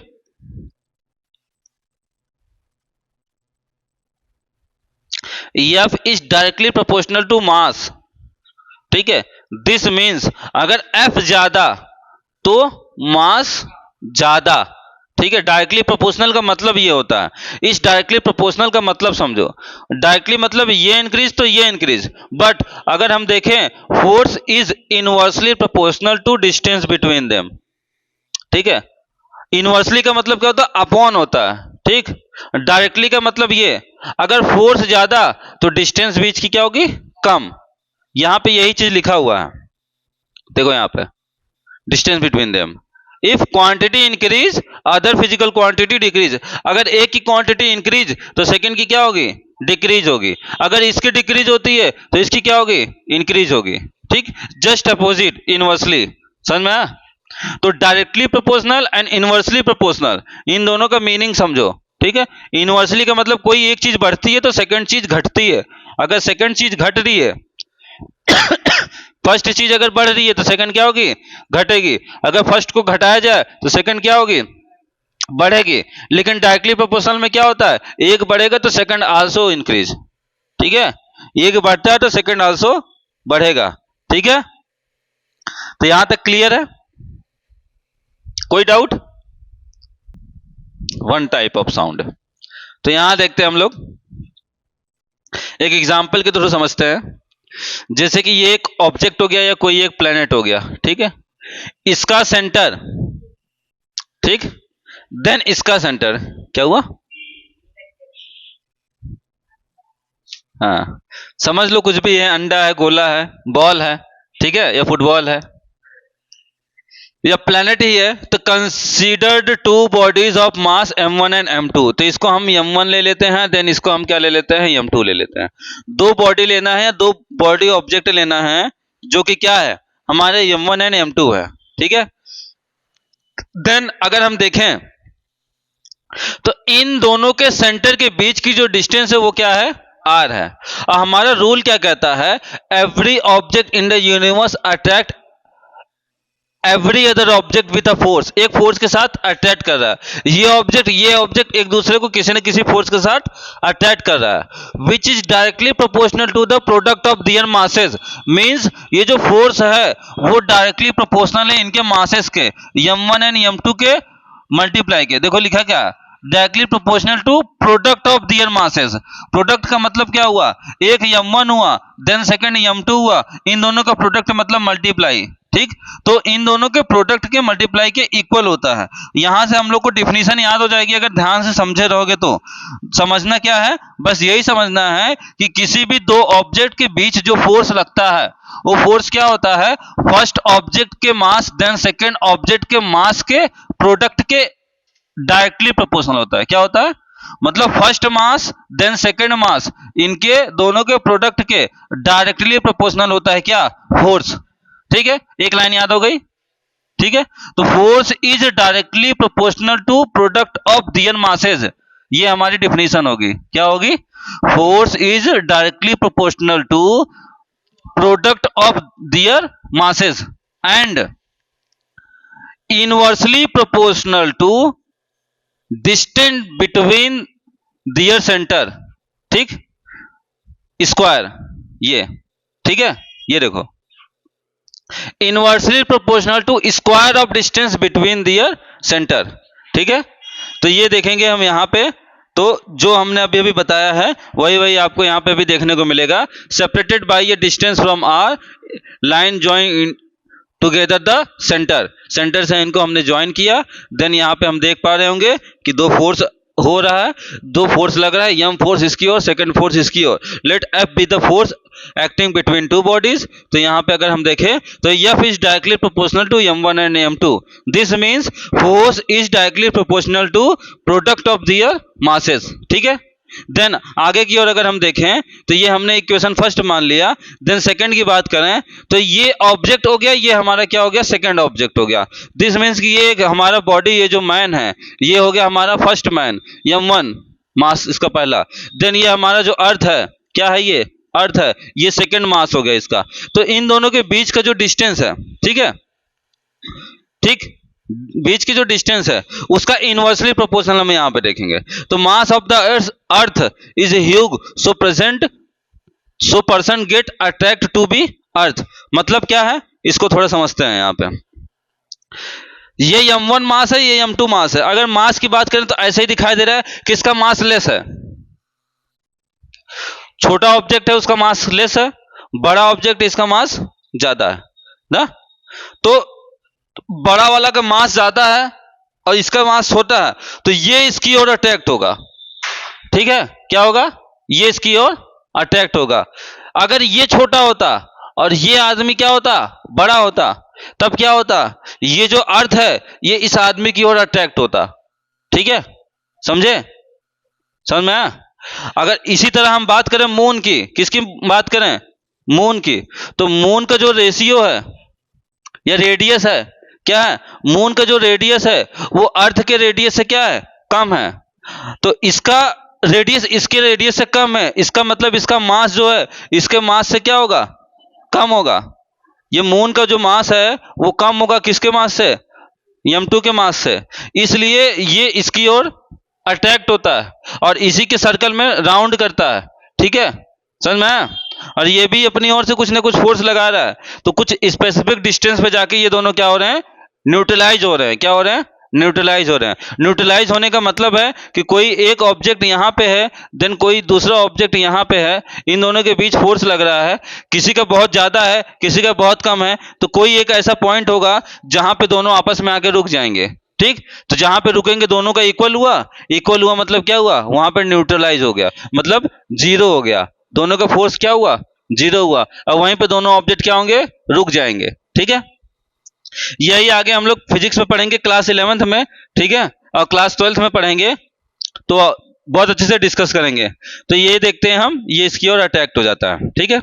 F is directly proportional to mass. ठीक है, दिस मीन्स अगर F ज्यादा तो मास ज्यादा। ठीक है, डायरेक्टली प्रोपोर्शनल का मतलब ये होता है। इस डायरेक्टली प्रोपोर्शनल का मतलब समझो, डायरेक्टली मतलब ये इंक्रीज तो ये इंक्रीज, बट अगर हम देखें force is inversely proportional to distance between them. ठीक है, इनवर्सली का मतलब क्या होता है, अपॉन होता है। ठीक, डायरेक्टली का मतलब ये, अगर फोर्स ज्यादा तो डिस्टेंस बीच की क्या होगी, कम। यहां पे यही चीज लिखा हुआ है, देखो यहां पे, distance between them. If quantity increase other physical quantity decrease, अगर एक की क्वांटिटी इंक्रीज तो सेकंड की क्या होगी, डिक्रीज होगी। अगर इसकी डिक्रीज होती है तो इसकी क्या होगी, इंक्रीज होगी। ठीक, जस्ट अपोजिट, इनवर्सली। समझ में आया? तो directly proportional and inversely proportional, इन दोनों का मीनिंग समझो। ठीक है, इनवर्सली का मतलब कोई एक चीज बढ़ती है तो सेकंड चीज घटती है। अगर सेकंड चीज घट रही है फर्स्ट चीज अगर बढ़ रही है तो सेकंड क्या होगी, घटेगी। अगर फर्स्ट को घटाया जाए तो सेकंड क्या होगी, बढ़ेगी। लेकिन डायरेक्टली प्रोपोर्शनल में क्या होता है, एक बढ़ेगा तो सेकंड आल्सो इंक्रीज। ठीक है, एक बढ़ता है तो सेकंड आल्सो बढ़ेगा। ठीक है, तो यहां तक क्लियर है, कोई doubt? One type of sound. तो यहां देखते हैं हम लोग, एक एग्जाम्पल के थ्रू समझते हैं। जैसे कि ये एक ऑब्जेक्ट हो गया या कोई एक प्लेनेट हो गया। ठीक है, इसका सेंटर, ठीक, देन इसका सेंटर क्या हुआ, हाँ, समझ लो कुछ भी है, अंडा है, गोला है, बॉल है, ठीक है, या फुटबॉल है, या प्लेनेट ही है, तो considered two bodies of mass m1 and m2। तो इसको हम m1 ले लेते हैं, देन इसको हम क्या ले लेते हैं, m2 ले लेते हैं। दो बॉडी लेना है, दो बॉडी ऑब्जेक्ट लेना है, जो कि क्या है, हमारे m1 एंड m2 है। ठीक है, देन अगर हम देखें तो इन दोनों के सेंटर के बीच की जो डिस्टेंस है वो क्या है, r है। और हमारा रूल क्या कहता है, every object in the universe attract every other object with a force, एक फोर्स के साथ अट्रैक्ट कर रहा है। ये ऑब्जेक्ट एक दूसरे को किसी न किसी फोर्स के साथ अट्रैक्ट कर रहा है, which is directly proportional to the product of their masses. Means ये जो फोर्स है वो डायरेक्टली प्रोपोर्शनल है इनके मासेस के, m1 एंड m2 के मल्टीप्लाई के। देखो लिखा क्या, directly proportional to product of their masses. Product का मतलब क्या हुआ, एक m1 हुआ, देन सेकंड m2 हुआ, इन दोनों का प्रोडक्ट मतलब मल्टीप्लाई। ठीक, तो इन दोनों के प्रोडक्ट के मल्टीप्लाई के इक्वल होता है। यहां से हम लोग को डिफिनीशन याद हो जाएगी, अगर ध्यान से समझे रहोगे तो। समझना क्या है, बस यही समझना है कि किसी भी दो ऑब्जेक्ट के बीच जो फोर्स लगता है वो फोर्स क्या होता है, फर्स्ट ऑब्जेक्ट के मास देन सेकंड ऑब्जेक्ट के मास के प्रोडक्ट के डायरेक्टली प्रोपोर्शनल होता है। क्या होता है, मतलब फर्स्ट मास देन सेकंड मास, इनके दोनों के प्रोडक्ट के डायरेक्टली प्रोपोर्शनल होता है क्या, फोर्स। ठीक है, एक लाइन याद हो गई। ठीक है, तो force is directly proportional to product of their masses, ये हमारी डिफिनीशन होगी। क्या होगी, force is directly proportional to product of their masses and inversely proportional to distance between their centre. ठीक, स्क्वायर, ये ठीक है, ये देखो, inversely proportional to square of distance between their centre. ठीक है, तो ये देखेंगे हम यहाँ पे, तो जो हमने अभी अभी बताया है वही आपको यहाँ पे भी देखने को मिलेगा। सेपरेटेड बाय ये distance from R line join together the centre, centre से इनको हमने ज्वाइन किया। देन यहाँ पे हम देख पा रहे होंगे कि दो फोर्स हो रहा है, दो फोर्स लग रहा है, m फोर्स इसकी ओर, सेकंड फोर्स इसकी ओर, let F be the force acting between two bodies. तो यहाँ पे अगर हम देखें तो F is directly proportional to m1 and m2। This means force is directly proportional to product of their masses. ठीक है, देन आगे की ओर अगर हम देखें तो ये हमने इक्वेशन फर्स्ट मान लिया। देन सेकंड की बात करें तो ये ऑब्जेक्ट हो गया, ये हमारा क्या हो गया, सेकंड ऑब्जेक्ट हो गया। दिस मीन्स कि ये हमारा बॉडी, ये जो मैन है ये हो गया हमारा फर्स्ट मैन, m1 मास इसका पहला। देन ये हमारा जो अर्थ है, क्या है ये अर्थ है, ये सेकंड मास हो गया इसका। तो इन दोनों के बीच का जो डिस्टेंस है, ठीक है, ठीक, बीच की जो डिस्टेंस है उसका इनवर्सली प्रोपोर्शनल हम यहां पे देखेंगे। तो mass of the earth is huge, so person get attract to be earth. मतलब क्या है, इसको थोड़ा समझते हैं। यहां पे ये m1 मास है, ये m2 मास है। अगर मास की बात करें तो ऐसे ही दिखाई दे रहा है कि इसका मास लेस है, छोटा ऑब्जेक्ट है उसका मास लेस है, बड़ा ऑब्जेक्ट इसका मास ज्यादा है ना। तो बड़ा वाला का मास ज्यादा है और इसका मास छोटा है, तो ये इसकी ओर अट्रैक्ट होगा। ठीक है, क्या होगा, ये इसकी ओर अट्रैक्ट होगा। अगर ये छोटा होता और ये आदमी क्या होता, बड़ा होता, तब क्या होता, ये जो अर्थ है ये इस आदमी की ओर अट्रैक्ट होता। ठीक है, समझे, समझ में आया। अगर इसी तरह हम बात करें मून की, किसकी बात करें, मून की, तो मून का जो रेशियो है या रेडियस है, क्या है, मून का जो रेडियस है वो अर्थ के रेडियस से क्या है, कम है। तो इसका रेडियस इसके रेडियस से कम है, इसका मतलब इसका मास जो है इसके मास से क्या होगा, कम होगा। ये मून का जो मास है वो कम होगा किसके मास से, m2 के मास से, इसलिए ये इसकी ओर अट्रैक्ट होता है और इसी के सर्कल में राउंड करता है। ठीक है, समझ में आया। और ये भी अपनी ओर से कुछ ना कुछ फोर्स लगा रहा है, तो कुछ स्पेसिफिक डिस्टेंस पे जाके ये दोनों क्या हो रहे हैं, न्यूट्रलाइज हो रहे हैं। क्या हो रहे हैं, न्यूट्रलाइज हो रहे हैं। न्यूट्रलाइज होने का मतलब है कि कोई एक ऑब्जेक्ट यहाँ पे है, देन कोई दूसरा ऑब्जेक्ट यहाँ पे है, इन दोनों के बीच फोर्स लग रहा है, किसी का बहुत ज्यादा है किसी का बहुत कम है, तो कोई एक ऐसा पॉइंट होगा जहां पे दोनों आपस में आके रुक जाएंगे। ठीक, तो जहां पे रुकेंगे दोनों का इक्वल हुआ, इक्वल हुआ मतलब क्या हुआ, वहां पर न्यूट्रलाइज हो गया, मतलब जीरो हो गया, दोनों का फोर्स क्या हुआ, जीरो हुआ, और वहीं पे दोनों ऑब्जेक्ट क्या होंगे, रुक जाएंगे। ठीक है, यही आगे हम लोग फिजिक्स में पढ़ेंगे क्लास 11th में, ठीक है, और क्लास 12th में पढ़ेंगे, तो बहुत अच्छे से डिस्कस करेंगे। तो ये देखते हैं हम, ये इसकी ओर अट्रैक्ट हो जाता है। ठीक है,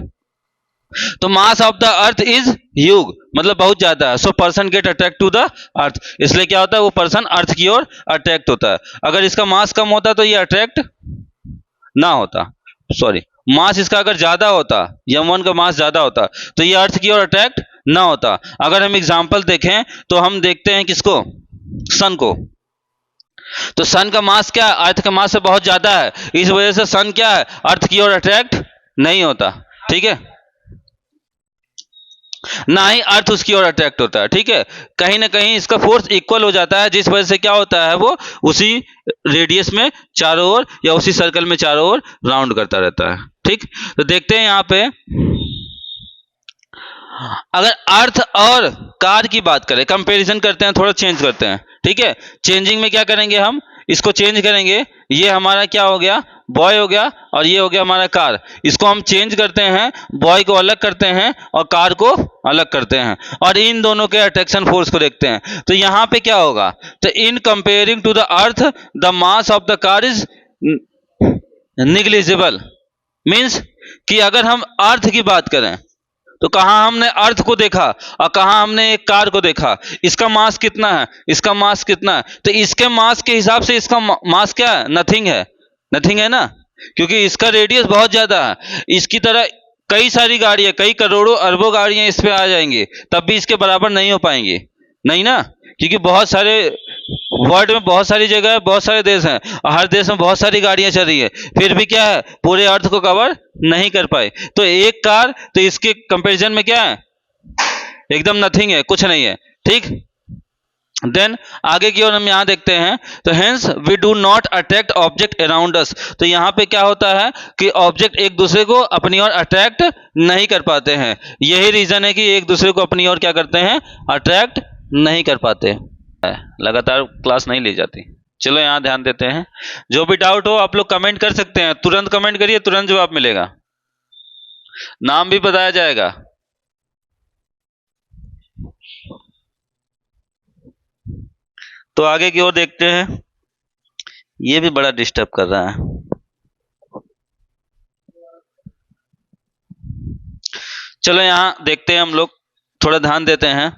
तो mass of the earth is huge, मतलब बहुत ज्यादा है, so person get attract to the earth, इसलिए क्या होता है, वो पर्सन अर्थ की ओर अट्रैक्ट होता है। अगर इसका मास कम होता तो ये अट्रैक्ट ना होता, सॉरी, मास इसका अगर ज्यादा होता, m1 का मास ज्यादा होता, तो ये अर्थ की ओर अट्रैक्ट ना होता। अगर हम एग्जांपल देखें तो हम देखते हैं किसको, सन को। तो सन का मास क्या है, अर्थ के मास से बहुत ज्यादा है, इस वजह से सन क्या है, अर्थ की ओर अट्रैक्ट नहीं होता। ठीक है, ना ही अर्थ उसकी ओर अट्रैक्ट होता है। ठीक है, कहीं ना कहीं इसका फोर्स इक्वल हो जाता है, जिस वजह से क्या होता है, वो उसी रेडियस में चारों ओर या उसी सर्कल में चारों ओर राउंड करता रहता है। ठीक, तो देखते हैं यहां पे, अगर अर्थ और कार की बात करें, कंपैरिजन करते हैं, थोड़ा चेंज करते हैं। ठीक है, चेंजिंग में क्या करेंगे, हम इसको चेंज करेंगे, ये हमारा क्या हो गया, बॉय हो गया, और ये हो गया हमारा कार। इसको हम चेंज करते हैं, बॉय को अलग करते हैं और कार को अलग करते हैं, और इन दोनों के अट्रैक्शन फोर्स को देखते हैं। तो यहां पे क्या होगा, तो in comparing to the earth the mass of the car is negligible, means कि अगर हम अर्थ की बात करें तो कहां हमने अर्थ को देखा और कहां हमने एक कार को देखा, इसका मास कितना है, इसका मास कितना है, तो इसके मास के हिसाब से इसका मास क्या है, नथिंग है, नथिंग है ना, क्योंकि इसका रेडियस बहुत ज्यादा है। इसकी तरह कई सारी गाड़ियां, कई करोड़ों अरबों गाड़ियां इस पे आ जाएंगी, तब भी इसके बराबर नहीं हो पाएंगी, नहीं ना, क्योंकि बहुत सारे वर्ल्ड में बहुत सारी जगह है, बहुत सारे देश हैं, और हर देश में बहुत सारी गाड़ियां चल रही है, फिर भी क्या है, पूरे अर्थ को कवर नहीं कर पाए। तो एक कार, तो इसके कंपैरिजन में क्या है, एकदम नथिंग है, कुछ नहीं है। ठीक, देन आगे की ओर हम यहां देखते हैं, तो hence we do not attract object around us. तो यहां पे क्या होता है कि ऑब्जेक्ट एक दूसरे को अपनी ओर अट्रैक्ट नहीं कर पाते हैं। यही रीजन है कि एक दूसरे को अपनी ओर क्या करते हैं, अट्रैक्ट नहीं कर पाते। लगातार क्लास नहीं ली जाती। चलो यहाँ ध्यान देते हैं। जो भी डाउट हो आप लोग कमेंट कर सकते हैं, तुरंत कमेंट करिए, तुरंत जवाब मिलेगा, नाम भी बताया जाएगा। तो आगे की ओर देखते हैं। ये भी बड़ा डिस्टर्ब कर रहा है। चलो यहाँ देखते हैं, हम लोग थोड़ा ध्यान देते हैं।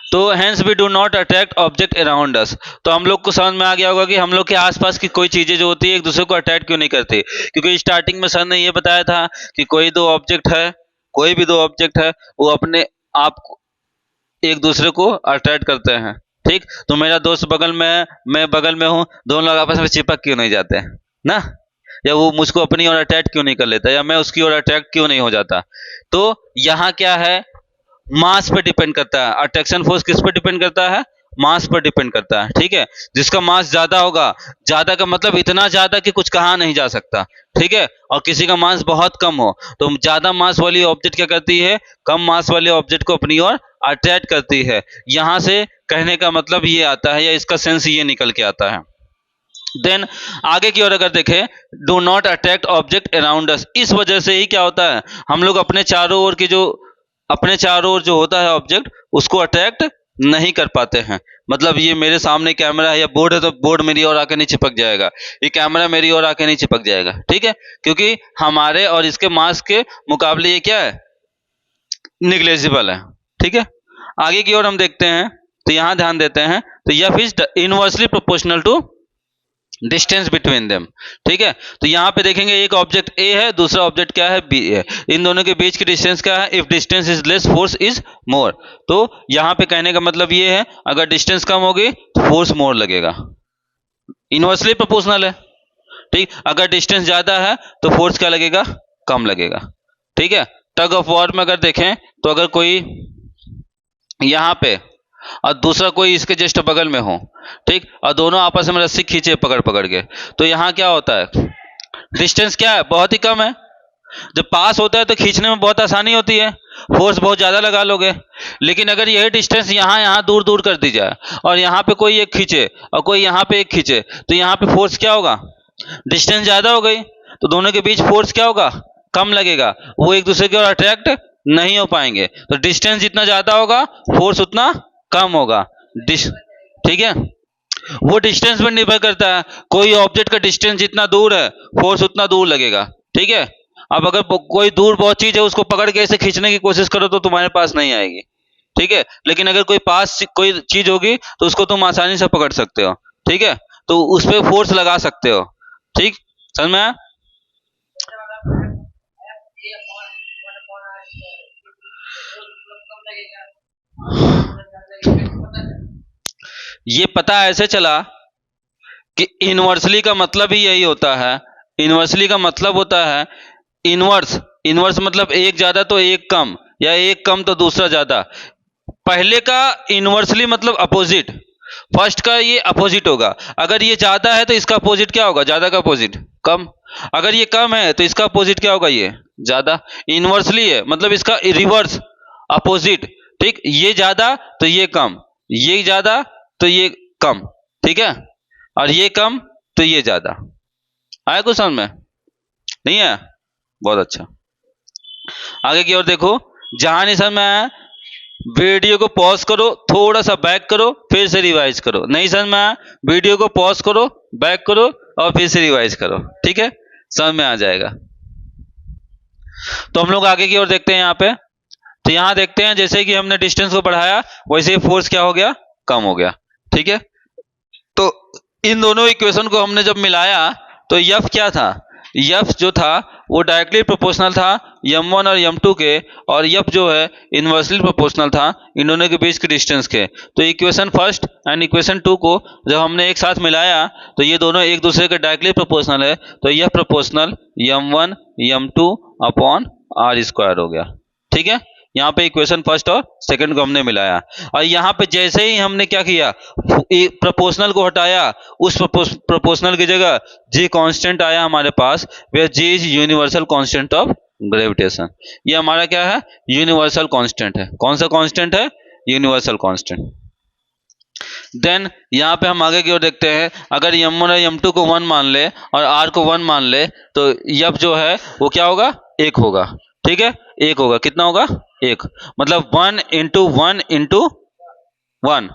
तो hence we do not attract object around us. तो हम लोग को समझ में आ गया होगा कि हम लोग के आसपास की कोई चीजें जो होती है एक दूसरे को अट्रैक्ट क्यों नहीं करती, क्योंकि स्टार्टिंग में सर ने ये बताया था कि कोई दो ऑब्जेक्ट है, कोई भी दो ऑब्जेक्ट है, वो अपने आप को एक दूसरे को अट्रैक्ट करते हैं। ठीक, तो मेरा दोस्त बगल में है, मैं बगल में हूँ, दोनों लोग आपस में चिपक क्यों नहीं जाते ना, या वो मुझको अपनी ओर अट्रैक्ट क्यों नहीं कर लेता, या मैं उसकी ओर अट्रैक्ट क्यों नहीं हो जाता। तो यहाँ क्या है, मास पे डिपेंड करता है। अट्रैक्शन फोर्स किस पे डिपेंड करता है, मास पर डिपेंड करता है। ठीक है, जिसका मास ज्यादा होगा, ज्यादा का मतलब इतना ज्यादा कि कुछ कहा नहीं जा सकता, ठीक है, और किसी का मास बहुत कम हो, तो ज्यादा मास वाली ऑब्जेक्ट क्या करती है, कम मास वाले ऑब्जेक्ट को अपनी ओर अट्रैक्ट करती है। यहां से कहने का मतलब ये आता है, या इसका सेंस ये निकल के आता है। देन आगे की ओर अगर देखें, do not attract object around अस, इस वजह से ही क्या होता है, हम लोग अपने चारों ओर की जो अपने चारों ओर जो होता है ऑब्जेक्ट, उसको अट्रैक्ट नहीं कर पाते हैं। मतलब ये मेरे सामने कैमरा है या बोर्ड है, तो बोर्ड मेरी ओर आके नहीं चिपक जाएगा, ये कैमरा मेरी ओर आके नहीं चिपक जाएगा, ठीक है, क्योंकि हमारे और इसके मास के मुकाबले ये क्या है, निग्लेजिबल है। ठीक है, आगे की ओर हम देखते हैं, तो यहां ध्यान देते हैं, तो F is inversely proportional to distance between them. ठीक है, तो यहाँ पे देखेंगे एक ऑब्जेक्ट ए है, दूसरा ऑब्जेक्ट क्या है, बी है, इन दोनों के बीच की डिस्टेंस क्या है, if distance is less force is more. तो यहाँ पे कहने का मतलब ये है, अगर डिस्टेंस कम होगी तो फोर्स मोर लगेगा, इनवर्सली प्रोपोर्शनल है। ठीक, अगर डिस्टेंस ज्यादा है तो फोर्स क्या लगेगा, कम लगेगा। ठीक है, टग ऑफ वॉर में अगर देखें, तो अगर कोई यहाँ पे और दूसरा कोई इसके जस्ट बगल में हो, ठीक, और दोनों आपस में रस्सी खींचे पकड़ पकड़ के, तो यहाँ क्या होता है, डिस्टेंस क्या है, बहुत ही कम है। जब पास होता है तो खींचने में बहुत आसानी होती है, फोर्स बहुत ज्यादा लगा लोगे। लेकिन अगर यही डिस्टेंस यहाँ दूर दूर कर दी जाए, और यहाँ पे कोई एक खींचे और कोई यहाँ पे एक खींचे, तो यहाँ पे फोर्स क्या होगा, डिस्टेंस ज्यादा हो गई, तो दोनों के बीच फोर्स क्या होगा, कम लगेगा, वो एक दूसरे की ओर अट्रैक्ट नहीं हो पाएंगे। तो डिस्टेंस जितना ज्यादा होगा, फोर्स उतना कम होगा। ठीक है, वो डिस्टेंस पर निर्भर करता है, कोई ऑब्जेक्ट का डिस्टेंस जितना दूर है, फोर्स उतना दूर लगेगा। ठीक है, अब अगर कोई दूर बहुत चीज है, उसको पकड़ के ऐसे खींचने की कोशिश करो तो तुम्हारे पास नहीं आएगी। ठीक है, लेकिन अगर कोई पास कोई चीज होगी तो उसको तुम आसानी से पकड़ सकते हो। ठीक है, तो उस पर फोर्स लगा सकते हो। ठीक, समझ में आया? ये पता ऐसे चला कि इनवर्सली का मतलब ही यही होता है। इनवर्सली का मतलब होता है इनवर्स, इनवर्स मतलब एक ज्यादा तो एक कम, या एक कम तो दूसरा ज्यादा। पहले का इनवर्सली मतलब अपोजिट, फर्स्ट का ये अपोजिट होगा। अगर ये ज्यादा है तो इसका अपोजिट क्या होगा, ज्यादा का अपोजिट कम। अगर ये कम है तो इसका अपोजिट क्या होगा, ये ज्यादा। इनवर्सली है मतलब इसका रिवर्स, अपोजिट। ठीक, ये ज्यादा तो ये कम, ये ज्यादा तो ये कम, ठीक है, और ये कम तो ये ज्यादा। आया कुछ समझ में? नहीं है? बहुत अच्छा। आगे की ओर देखो, जहां नहीं समझ में आया वीडियो को पॉज करो, थोड़ा सा बैक करो, फिर से रिवाइज करो। नहीं समझ में आया, वीडियो को पॉज करो, बैक करो और फिर से रिवाइज करो। ठीक है, समझ में आ जाएगा। तो हम लोग आगे की ओर देखते हैं यहाँ पे। तो यहाँ देखते हैं, जैसे कि हमने डिस्टेंस को बढ़ाया, वैसे ही फोर्स क्या हो गया, कम हो गया। ठीक है, तो इन दोनों इक्वेशन को हमने जब मिलाया तो यफ क्या था, यफ जो था वो डायरेक्टली प्रोपोर्शनल था m1 और m2 के, और यफ जो है इनवर्सली प्रोपोर्शनल था इन दोनों के बीच के डिस्टेंस के। तो इक्वेशन फर्स्ट एंड इक्वेशन 2 को जब हमने एक साथ मिलाया तो ये दोनों एक दूसरे के डायरेक्टली प्रोपोर्शनल है, तो यह proportional m1 m2 upon r square हो गया। ठीक है, यहाँ पे इक्वेशन फर्स्ट और सेकंड को हमने मिलाया, और यहाँ पे जैसे ही हमने क्या किया, प्रोपोर्शनल को हटाया, उस प्रोपोर्शनल की जगह जी कांस्टेंट आया हमारे पास, where G is universal constant of gravitation. ये हमारा क्या है, यूनिवर्सल कांस्टेंट है। कौन सा कांस्टेंट है, यूनिवर्सल कांस्टेंट। देन यहाँ पे हम आगे की ओर देखते हैं, अगर m1 और m2 को 1 मान ले और r को 1 मान ले तो f जो है वो क्या होगा, 1 होगा। ठीक है, 1 होगा। कितना होगा, 1। मतलब 1 इंटू 1 इंटू 1।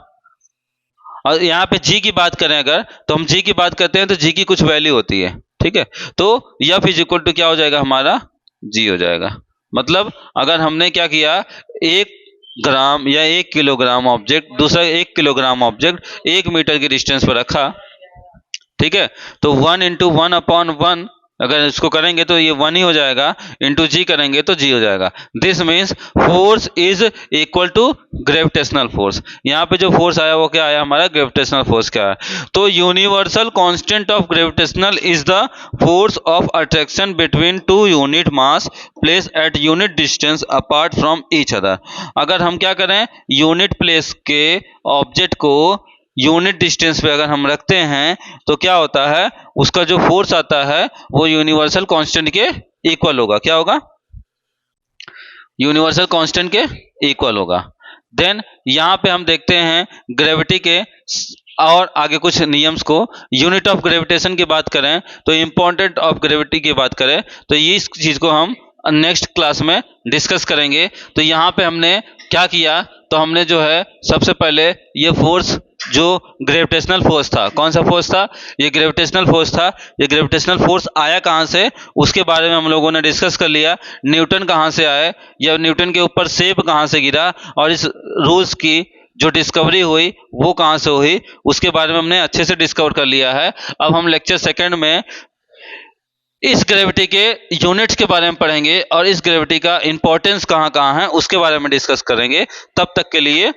और यहाँ पे g की बात करें अगर, तो हम g की बात करते हैं तो g की कुछ वैल्यू होती है। ठीक है, तो f इज इक्वल टू क्या हो जाएगा हमारा, g हो जाएगा। मतलब अगर हमने क्या किया, 1 ग्राम या 1 किलोग्राम ऑब्जेक्ट, दूसरा 1 किलोग्राम ऑब्जेक्ट 1 मीटर की डिस्टेंस पर रखा, ठीक है, तो 1 इंटू 1/1 अगर इसको करेंगे तो ये 1 ही हो जाएगा, इंटू जी करेंगे तो जी हो जाएगा। This means force is equal to gravitational force. यहाँ पे जो फोर्स आया वो क्या आया हमारा, ग्रेविटेशनल फोर्स क्या है। तो universal constant of gravitational is the force of attraction between two unit mass place at unit distance apart from each other. अगर हम क्या करें, यूनिट प्लेस के ऑब्जेक्ट को यूनिट डिस्टेंस पे अगर हम रखते हैं तो क्या होता है, उसका जो फोर्स आता है वो यूनिवर्सल कांस्टेंट के इक्वल होगा। क्या होगा, यूनिवर्सल कांस्टेंट के इक्वल होगा। देन यहाँ पे हम देखते हैं ग्रेविटी के और आगे कुछ नियम्स को। यूनिट ऑफ ग्रेविटेशन की बात करें तो इम्पोर्टेंट ऑफ ग्रेविटी की बात करें तो ये इस चीज को हम नेक्स्ट क्लास में डिस्कस करेंगे। तो यहाँ पे हमने क्या किया, तो हमने जो है सबसे पहले ये फोर्स जो ग्रेविटेशनल फोर्स था, कौन सा फोर्स था, ये ग्रेविटेशनल फोर्स था। ये ग्रेविटेशनल फोर्स आया कहाँ से, उसके बारे में हम लोगों ने डिस्कस कर लिया। न्यूटन कहाँ से आए, या न्यूटन के ऊपर सेब कहाँ से गिरा, और इस रूल्स की जो डिस्कवरी हुई वो कहाँ से हुई, उसके बारे में हमने अच्छे से डिस्कवर कर लिया है। अब हम लेक्चर सेकंड में इस ग्रेविटी के यूनिट्स के बारे में पढ़ेंगे और इस ग्रेविटी का इंपॉर्टेंस कहाँ कहाँ है उसके बारे में डिस्कस करेंगे। तब तक के लिए